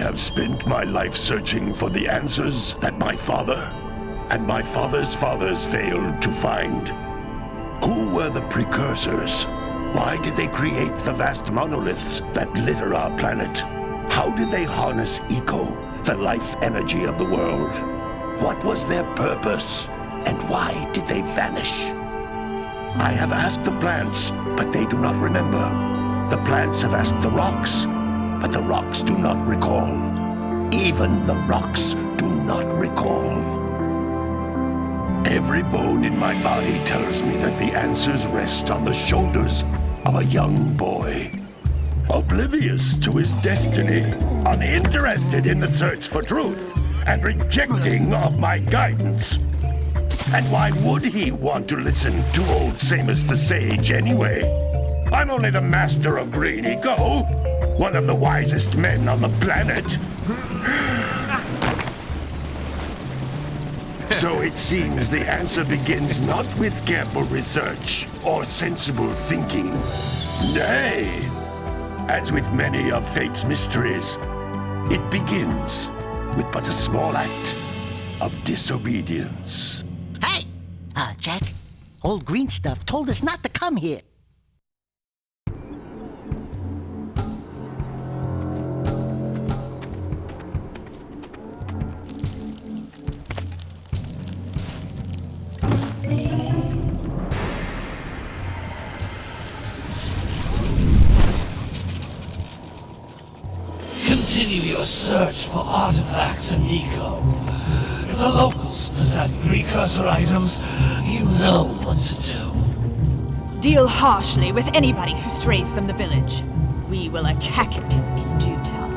have spent my life searching for the answers that my father and my father's fathers failed to find. Who were the Precursors? Why did they create the vast monoliths that litter our planet? How did they harness eco, the life energy of the world? What was their purpose? And why did they vanish? I have asked the plants, but they do not remember. The plants have asked the rocks, but the rocks do not recall. Even the rocks do not recall. Every bone in my body tells me that the answers rest on the shoulders of a young boy. Oblivious to his destiny, uninterested in the search for truth, and rejecting of my guidance. And why would he want to listen to old Samus the Sage anyway? I'm only the master of green eco, one of the wisest men on the planet. So it seems the answer begins not with careful research or sensible thinking. Nay, as with many of fate's mysteries, it begins with but a small act of disobedience. Hey! Jack, old green stuff told us not to come here. Continue your search for artifacts and eco. If the locals possess precursor items, you know what to do. Deal harshly with anybody who strays from the village. We will attack it in due time.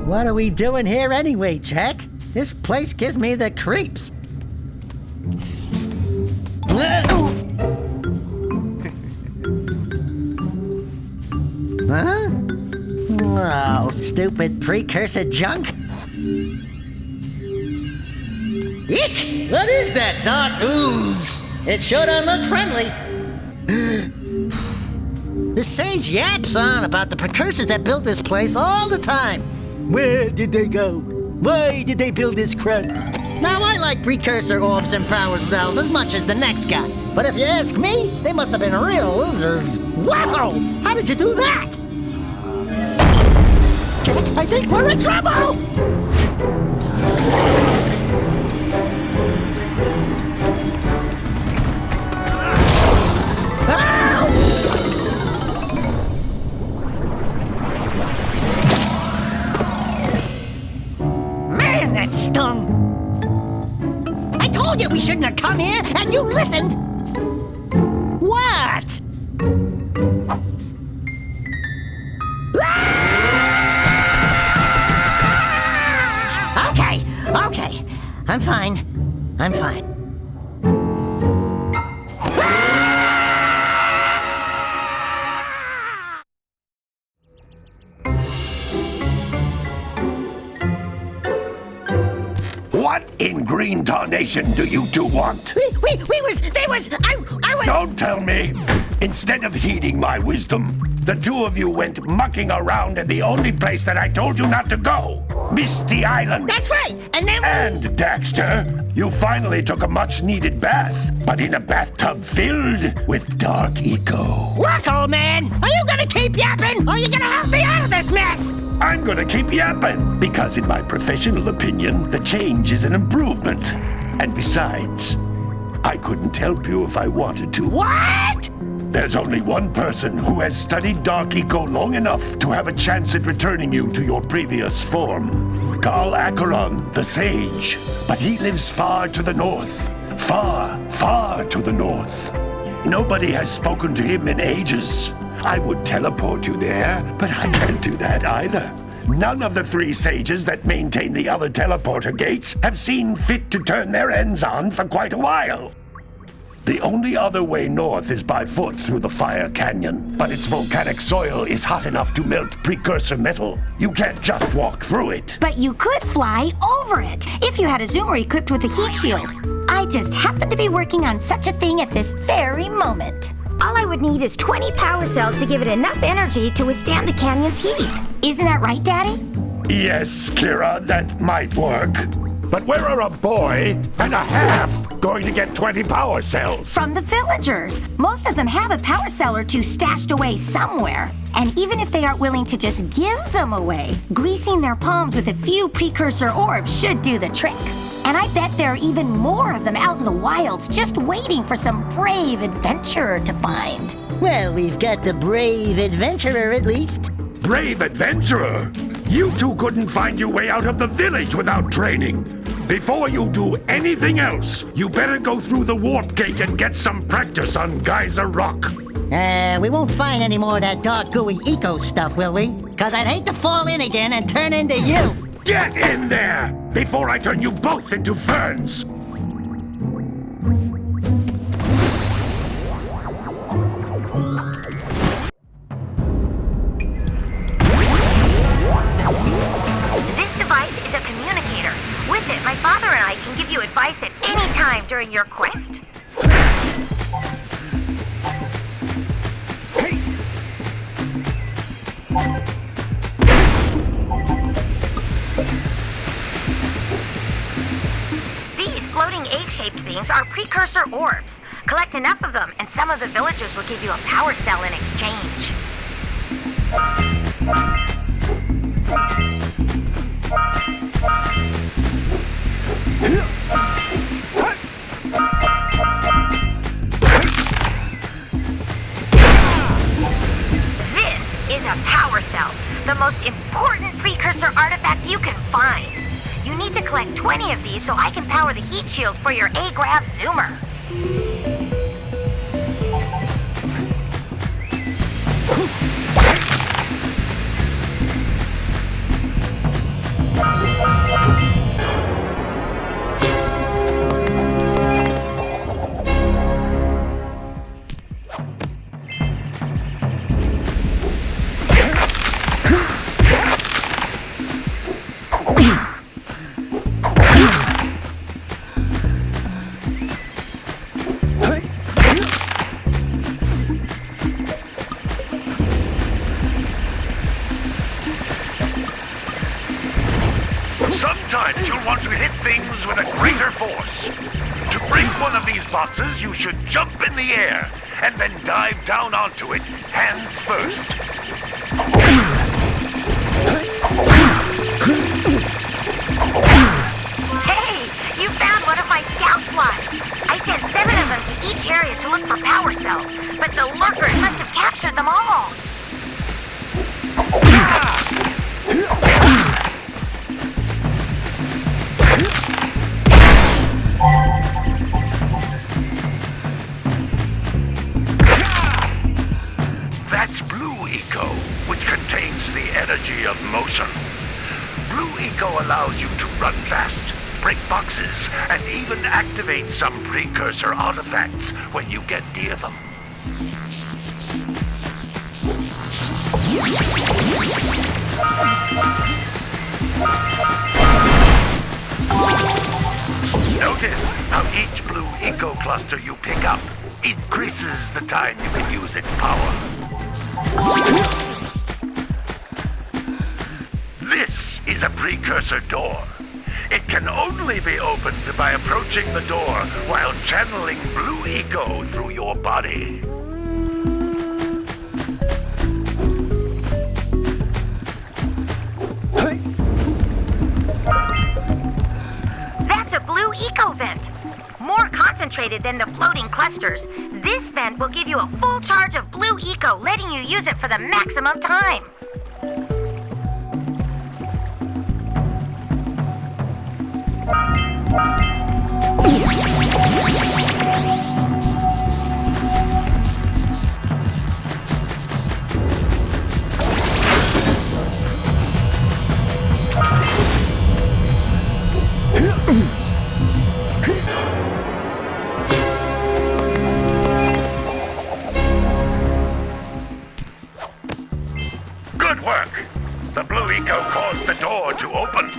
What are we doing here anyway, Jack? This place gives me the creeps. Huh? Oh, stupid precursor junk. Eek! What is that dark ooze? It sure don't look friendly. The sage yaps on about the precursors that built this place all the time. Where did they go? Why did they build this crap? Now, I like precursor orbs and power cells as much as the next guy. But if you ask me, they must have been real losers. Wow! How did you do that? I think we're in trouble! Man, that stung! I told you we shouldn't have come here, and you listened! What? Okay. I'm fine. What in green tarnation do you two want? I was... Don't tell me! Instead of heeding my wisdom, the two of you went mucking around in the only place that I told you not to go. Misty Island. That's right, and then... And, Daxter, you finally took a much-needed bath, but in a bathtub filled with dark eco. Look, old man, are you gonna keep yapping, or are you gonna help me out of this mess? I'm gonna keep yapping, because in my professional opinion, the change is an improvement. And besides, I couldn't help you if I wanted to. What? There's only one person who has studied Dark Eco long enough to have a chance at returning you to your previous form. Carl Acheron, the Sage. But he lives far to the north. Far to the north. Nobody has spoken to him in ages. I would teleport you there, but I can't do that either. None of the three sages that maintain the other teleporter gates have seen fit to turn their ends on for quite a while. The only other way north is by foot through the Fire Canyon, but its volcanic soil is hot enough to melt precursor metal. You can't just walk through it. But you could fly over it, if you had a zoomer equipped with a heat shield. I just happen to be working on such a thing at this very moment. All I would need is 20 power cells to give it enough energy to withstand the canyon's heat. Isn't that right, Daddy? Yes, Kira, that might work. But where are a boy and a half going to get 20 power cells? From the villagers. Most of them have a power cell or two stashed away somewhere. And even if they aren't willing to just give them away, greasing their palms with a few precursor orbs should do the trick. And I bet there are even more of them out in the wilds just waiting for some brave adventurer to find. Well, we've got the brave adventurer at least. Brave adventurer? You two couldn't find your way out of the village without training. Before you do anything else, you better go through the warp gate and get some practice on Geyser Rock. We won't find any more of that dark gooey eco stuff, will we? 'Cause I'd hate to fall in again and turn into you. Get in there before I turn you both into ferns. This device is a communicator. With it, my father and I can give you advice at any time during your quest. These floating egg-shaped things are precursor orbs. Collect enough of them, and some of the villagers will give you a power cell in exchange. This is a power cell, the most important precursor artifact you can find. You need to collect 20 of these so I can power the heat shield for your A-Grav zoomer. Sometimes you'll want to hit things with a greater force. To break one of these boxes, you should jump in the air and then dive down onto it, hands first. Hey, you found one of my scout flies. I sent 7 of them to each area to look for power cells, but the lurkers must have captured them all. That's Blue Eco, which contains the energy of motion. Blue Eco allows you to run fast, break boxes, and even activate some precursor artifacts when you get near them. Notice how each Blue Eco cluster you pick up increases the time you can use its power. This is a precursor door. It can only be opened by approaching the door while channeling Blue Eco through your body. That's a Blue Eco vent. More concentrated than the floating clusters. This vent will give you a full charge of Blue Eco, letting you use it for the maximum time. Good work! The Blue Eco caused the door to open.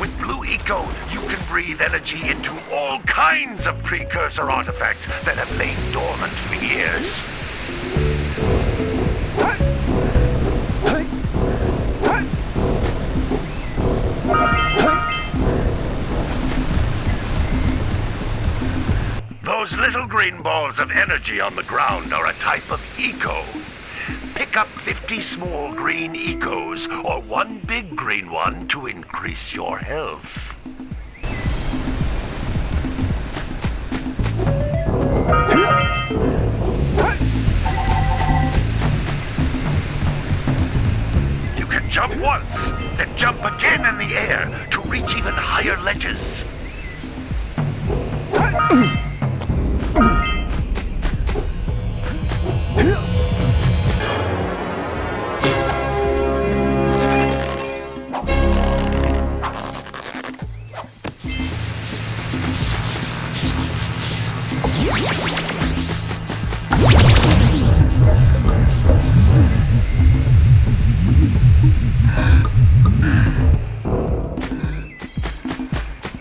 With Blue Eco, you can breathe energy into all kinds of precursor artifacts that have lain dormant for years. Those little green balls of energy on the ground are a type of eco. Pick up 50 small green ecos or one big green one to increase your health. You can jump once, then jump again in the air to reach even higher ledges.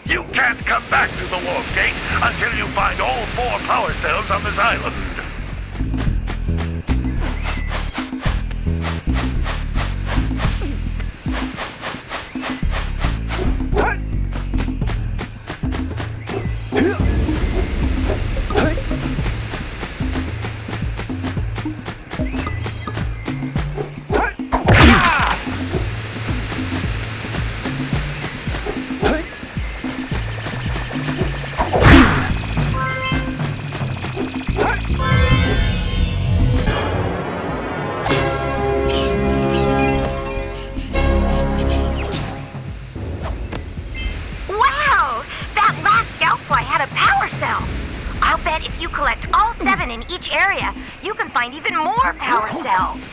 You can't come back through the warp gate until you find all 4 power cells on this island. If you collect all 7 in each area, you can find even more power cells.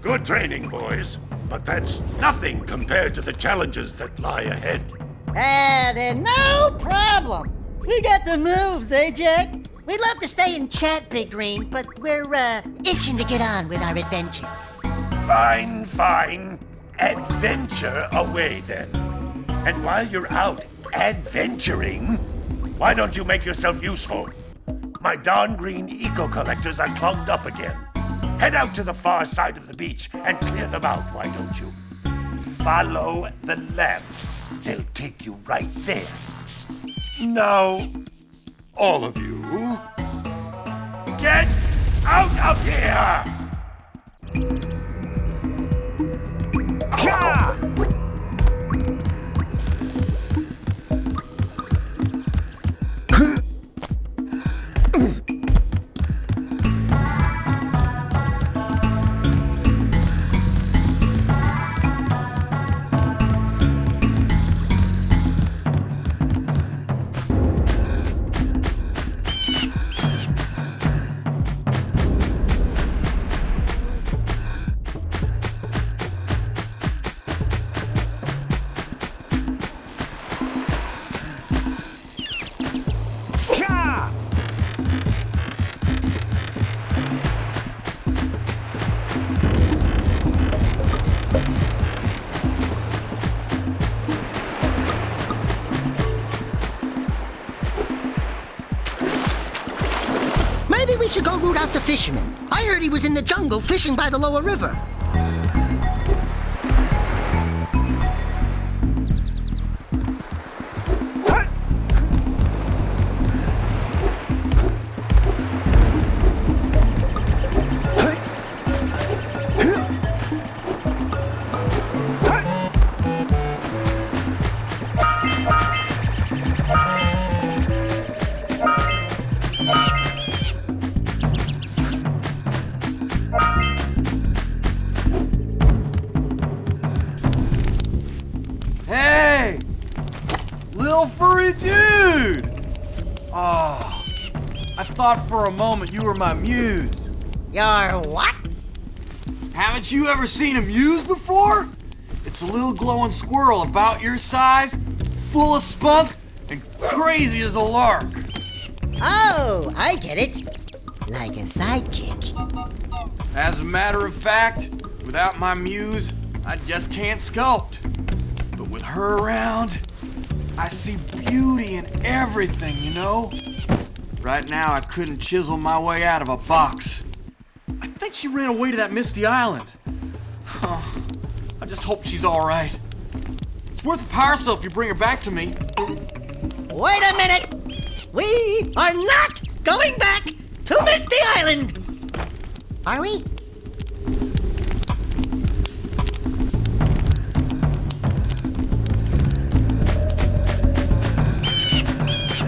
Good training, boys, but that's nothing compared to the challenges that lie ahead. Then no problem. We got the moves, eh, Jak? We'd love to stay and chat, Big Green, but we're, itching to get on with our adventures. Fine, fine. Adventure away, then. And while you're out adventuring, why don't you make yourself useful? My darn green eco-collectors are clogged up again. Head out to the far side of the beach and clear them out, why don't you? Follow the lamps. They'll take you right there. Now, all of you, get Out of here! Ka! Ka! Maybe we should go root out the fisherman. I heard he was in the jungle fishing by the lower river. Hey! Little furry dude! Oh, I thought for a moment you were my muse. Your what? Haven't you ever seen a muse before? It's a little glowing squirrel about your size, full of spunk, and crazy as a lark. Oh, I get it. Like a sidekick. As a matter of fact, without my muse, I just can't sculpt. But with her around, I see beauty in everything, you know? Right now, I couldn't chisel my way out of a box. I think she ran away to that misty island. Oh, I just hope she's all right. It's worth a power cell if you bring her back to me. Wait a minute! We are not going back to Misty Island! Are we?